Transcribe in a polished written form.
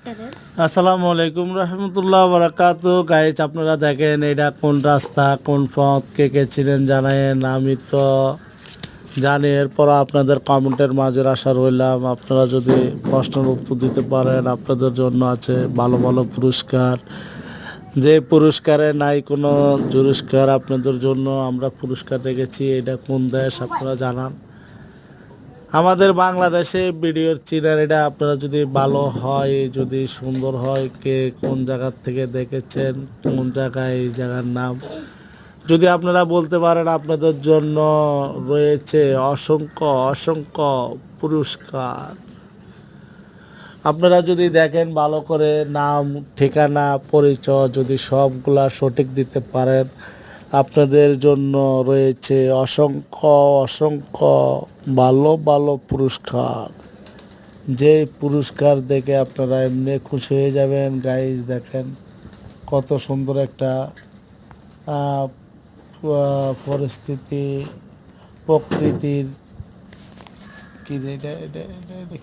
আসসালামু আলাইকুম রহমতুল্লাহ বারাকাতু। গাইজ আপনারা দেখেন এটা কোন রাস্তা কোন পথ, কে কে ছিলেন জানেন? আমি তো জানি, এরপর আপনাদের কমেন্টের মাঝে আশা রইলাম। আপনারা যদি প্রশ্নের উত্তর দিতে পারেন আপনাদের জন্য আছে ভালো ভালো পুরস্কার, যে পুরস্কারে নাই কোনো জুরস্কার। আপনাদের জন্য আমরা পুরস্কার রেখেছি। এটা কোন দেশ আপনারা জানান? আমাদের বাংলাদেশে ভিডিওর চিনার এটা আপনারা যদি ভালো হয়, যদি সুন্দর হয়, কে কোন জায়গার থেকে দেখেছেন, কোন জায়গায়, এই জায়গার নাম যদি আপনারা বলতে পারেন আপনাদের জন্য রয়েছে অসংখ্য অসংখ্য পুরস্কার। আপনারা যদি দেখেন ভালো করে, নাম ঠিকানা পরিচয় যদি সবগুলা সঠিক দিতে পারেন আপনাদের জন্য রয়েছে অসংখ্য অসংখ্য ভালো ভালো পুরস্কার। যে পুরস্কার দেখে আপনারা এমনি খুশি হয়ে যাবেন। গাইজ দেখেন কত সুন্দর একটা পরিস্থিতি, প্রকৃতির কি এটা